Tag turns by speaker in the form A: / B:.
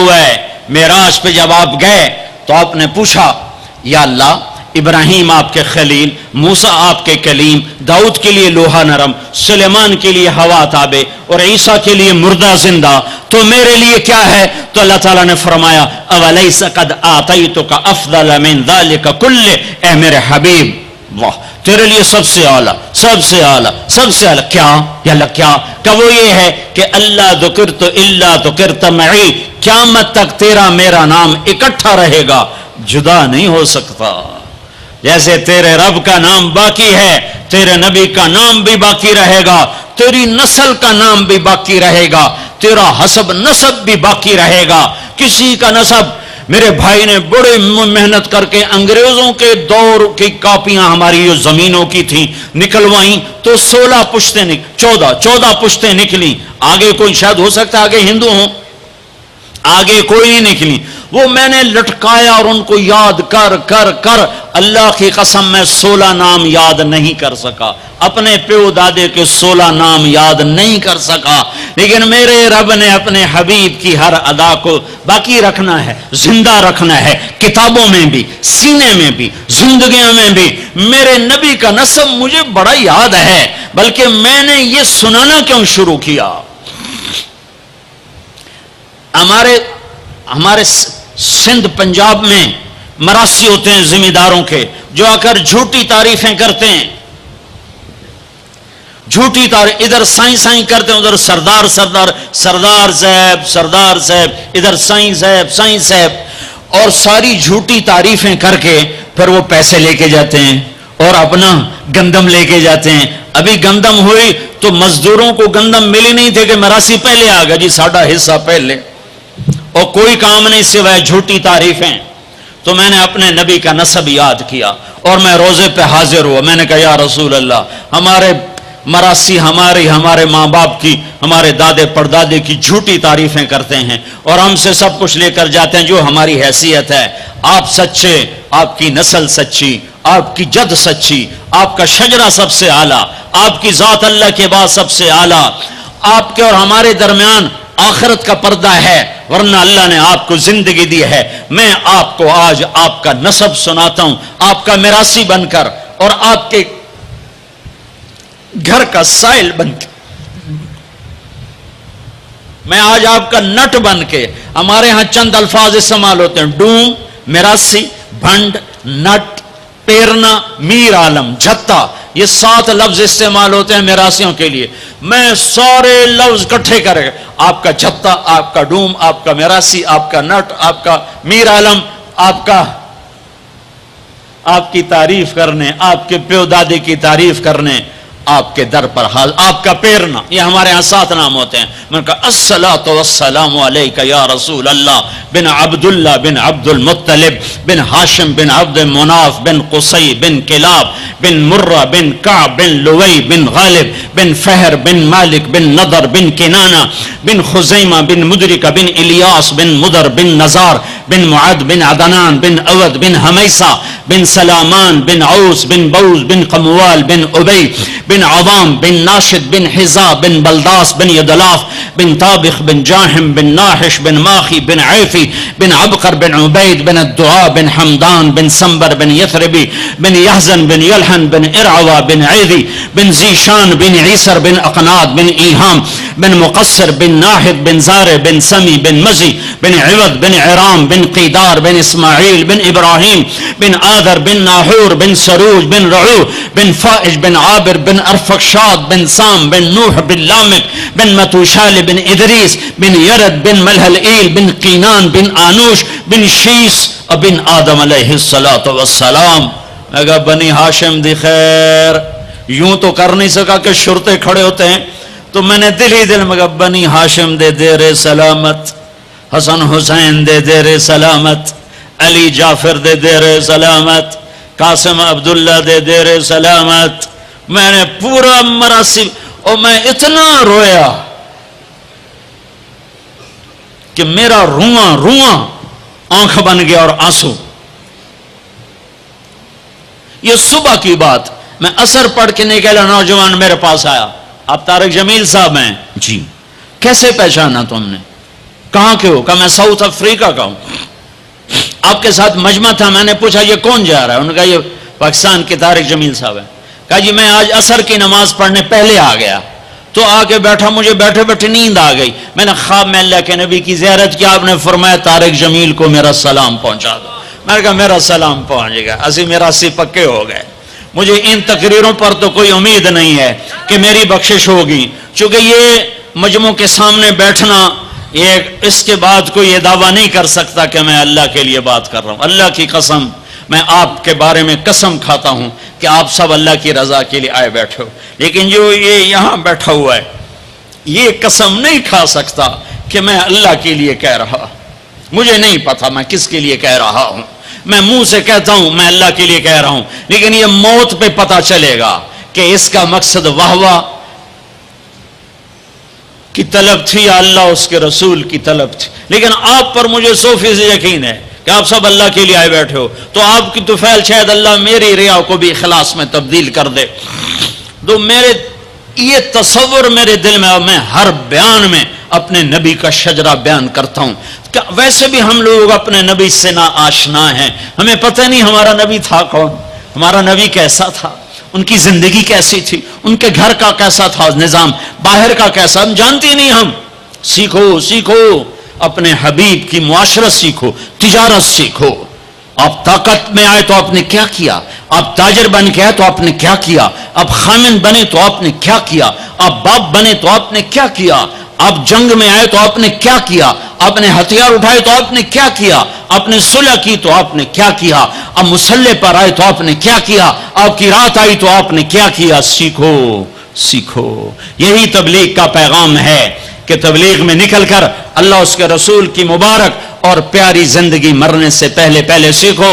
A: ہوا ہے معراج پہ جب آپ گئے تو آپ نے پوچھا یا اللہ ابراہیم آپ کے خلیل، موسیٰ آپ کے کلیم، داؤد کے لیے لوہا نرم، سلیمان کے لیے ہوا تابع اور عیسیٰ کے لیے مردہ زندہ، تو میرے لیے کیا ہے؟ تو اللہ تعالیٰ نے فرمایا اولیس قد آتیتک افضل من ذلک کلہ، اے میرے حبیب واہ تیرے لیے سب سے اعلیٰ سب سے اعلیٰ سب سے اعلیٰ کیا؟ یا اللہ کیا؟ کہ وہ یہ ہے کہ اللہ ذکرت الا ذکرت معی، قیامت تک تیرا میرا نام اکٹھا رہے گا، جدا نہیں ہو سکتا۔ جیسے تیرے رب کا نام باقی ہے، تیرے نبی کا نام بھی باقی رہے گا، تیری نسل کا نام بھی باقی رہے گا، تیرا حسب نسب بھی باقی رہے گا۔ کسی کا نسب، میرے بھائی نے بڑے محنت کر کے انگریزوں کے دور کی کاپیاں ہماری جو زمینوں کی تھیں نکلوائیں تو 16 پشتیں 14 پشتیں نکلی، آگے کوئی شاید ہو سکتا ہے آگے ہندو ہوں، آگے کوئی نہیں نکلی، وہ میں نے لٹکایا اور ان کو یاد کر کر کر اللہ کی قسم میں 16 نام یاد نہیں کر سکا، اپنے پیو دادے کے 16 نام یاد نہیں کر سکا، لیکن میرے رب نے اپنے حبیب کی ہر ادا کو باقی رکھنا ہے، زندہ رکھنا ہے، کتابوں میں بھی، سینے میں بھی، زندگیوں میں بھی۔ میرے نبی کا نسب مجھے بڑا یاد ہے، بلکہ میں نے یہ سنانا کیوں شروع کیا؟ ہمارے سندھ پنجاب میں مراسی ہوتے ہیں ذمہ داروں کے، جو آ کر جھوٹی تعریفیں کرتے ہیں، جھوٹی تعریف، ادھر سائیں سائیں کرتے ہیں، ادھر سردار صاحب، ادھر سائیں صاحب، اور ساری جھوٹی تعریفیں کر کے پھر وہ پیسے لے کے جاتے ہیں اور اپنا گندم لے کے جاتے ہیں۔ ابھی گندم ہوئی تو مزدوروں کو گندم ملی نہیں تھے کہ مراسی پہلے آ گیا جی ساڈا حصہ پہلے، اور کوئی کام نہیں سوائے جھوٹی تعریفیں۔ تو میں نے اپنے نبی کا نسب یاد کیا اور میں روزے پہ حاضر ہوا، میں نے کہا یا رسول اللہ، ہمارے مراسی ہمارے ماں باپ کی، ہمارے دادے پردادے کی جھوٹی تعریفیں کرتے ہیں اور ہم سے سب کچھ لے کر جاتے ہیں جو ہماری حیثیت ہے، آپ سچے، آپ کی نسل سچی، آپ کی جد سچی، آپ کا شجرہ سب سے اعلیٰ، آپ کی ذات اللہ کے بعد سب سے اعلیٰ، آپ کے اور ہمارے درمیان آخرت کا پردہ ہے، ورنہ اللہ نے آپ کو زندگی دی ہے۔ میں آپ کو آج آپ کا نسب سناتا ہوں، آپ کا میراثی بن کر اور آپ کے گھر کا سائل بن کے، میں آج آپ کا نٹ بن کے، ہمارے ہاں چند الفاظ استعمال ہوتے ہیں، ڈوم، میراثی، بھنڈ، نٹ، پیرنا، میر عالم، جھتا، یہ 7 لفظ استعمال ہوتے ہیں میراثیوں کے لیے۔ میں سارے لفظ کٹھے کرے، آپ کا جھتا، آپ کا ڈوم، آپ کا میراثی، آپ کا نٹ، آپ کا میر عالم، آپ کی تعریف کرنے، آپ کے پیو دادی کی تعریف کرنے آپ کے در پر حال، آپ کا پیرنا، یہ ہمارے ہاں 7 نام ہوتے ہیں۔ میں نے کہا الصلاۃ والسلام علیک یا رسول اللہ بن عبداللہ بن عبد المطلب بن ہاشم بن عبد مناف بن قصی بن کلاب بن مرہ بن کعب بن لوی بن غالب بن فہر بن مالک بن نضر بن کنانہ بن خزیمہ بن مدرکہ بن الیاس بن مدر بن نزار بن معد بن عدنان بن اود بن حمیسہ بن سلامان بن عوس بن بوز بن قموال بن ابی بن عظام بن ناشد بن حزا بن بلداس بن یدلاف بن طابخ بن جاہم بن ناحش بن ماخی بن عیفی بن عبقر بن عبید بن الدعاء بن حمدان بن سنبر بن یثربی بن یحزن بن یلحن بن ارعوا بن عیدی بن زیشان بن عیسر بن اقناد بن ایہام بن مقصر بن ناحد بن زار بن سمی بن مزی بن عوض بن عرام بن قیدار بن اسماعیل بن ابراہیم بن آذر بن ناحور بن سروج بن رعو بن فائج بن عابر بن ارفقشاد بن سام بن نوح بن لامک بن متوشال بن ادریس بن یرد بن ملحلئیل بن قینان بن آنوش بن شیس بن آدم علیہ السلام۔ میں کہا بنی ہاشم دی خیر، یوں تو کر نہیں سکا کہ شرطے کھڑے ہوتے ہیں، تو میں نے دل ہی دل میں کہا بنی ہاشم دے دیر سلامت، حسن حسین دے دیر سلامت، علی جعفر دے دیر سلامت، قاسم عبداللہ دے دیر سلامت۔ میں نے پورا مراسم، اور میں اتنا رویا کہ میرا رواں آنکھ بن گیا اور آنسو۔ یہ صبح کی بات، میں عصر پڑھ کے نکلا، نوجوان میرے پاس آیا، آپ طارق جمیل صاحب ہیں؟ جی۔ کیسے پہچانا تم نے؟ کہاں کے ہو؟ کہا میں ساؤتھ افریقہ کا ہوں. آپ کے ساتھ مجمع تھا. میں نے پوچھا یہ کون جا رہا ہے؟ انہوں نے کہا یہ پاکستان کے طارق جمیل صاحب ہیں. کہا جی میں آج عصر کی نماز پڑھنے پہلے آ گیا تو آ کے بیٹھا, مجھے بیٹھے بیٹھے نیند آ گئی. میں نے خواب میں اللہ کے نبی کی زیارت کی. آپ نے فرمایا طارق جمیل کو میرا سلام پہنچا دو. میں نے کہا میرا سلام پہنچے گا. اسی میرا سی پکے ہو گئے. مجھے ان تقریروں پر تو کوئی امید نہیں ہے کہ میری بخشش ہوگی, چونکہ یہ مجموع کے سامنے بیٹھنا اس کے بعد کوئی یہ دعویٰ نہیں کر سکتا کہ میں اللہ کے لیے بات کر رہا ہوں. اللہ کی قسم میں آپ کے بارے میں قسم کھاتا ہوں کہ آپ سب اللہ کی رضا کے لیے آئے بیٹھے ہو, لیکن جو یہ یہاں بیٹھا ہوا ہے یہ قسم نہیں کھا سکتا کہ میں اللہ کے لیے کہہ رہا. مجھے نہیں پتا میں کس کے لیے کہہ رہا ہوں. میں منہ سے کہتا ہوں میں اللہ کے لیے کہہ رہا ہوں, لیکن یہ موت پہ پتا چلے گا کہ اس کا مقصد واہ کی طلب تھی یا اللہ اس کے رسول کی طلب تھی. لیکن آپ پر مجھے 100% یقین ہے کہ آپ سب اللہ کے لیے آئے بیٹھے ہو, تو آپ کی طفیل شاید اللہ میری ریا کو بھی اخلاص میں تبدیل کر دے. تو میرے یہ تصور میرے دل میں, اور میں ہر بیان میں اپنے نبی کا شجرہ بیان کرتا ہوں. ویسے بھی ہم لوگ اپنے نبی سے نا آشنا ہیں, ہمیں پتہ نہیں ہمارا نبی تھا کون, ہمارا نبی کیسا تھا, ان کی زندگی کیسی تھی, ان کے گھر کا کیسا تھا نظام, باہر کا کیسا, ہم جانتے نہیں. ہم سیکھو اپنے حبیب کی معاشرت سیکھو, تجارت سیکھو. آپ طاقت میں آئے تو آپ نے کیا کیا, آپ تاجر بن کے آئے تو آپ نے کیا کیا, آپ خامن بنے تو آپ نے کیا کیا, آپ باپ بنے تو آپ نے کیا کیا, آپ جنگ میں آئے تو آپ نے کیا کیا, آپ نے ہتھیار اٹھائے تو آپ نے کیا کیا, آپ نے صلح کی تو آپ نے کیا کیا, آپ مسلح پر آئے تو آپ نے کیا کیا, آپ کی رات آئی تو آپ نے کیا کیا. سیکھو. یہی تبلیغ کا پیغام ہے کہ تبلیغ میں نکل کر اللہ اس کے رسول کی مبارک اور پیاری زندگی مرنے سے پہلے سیکھو.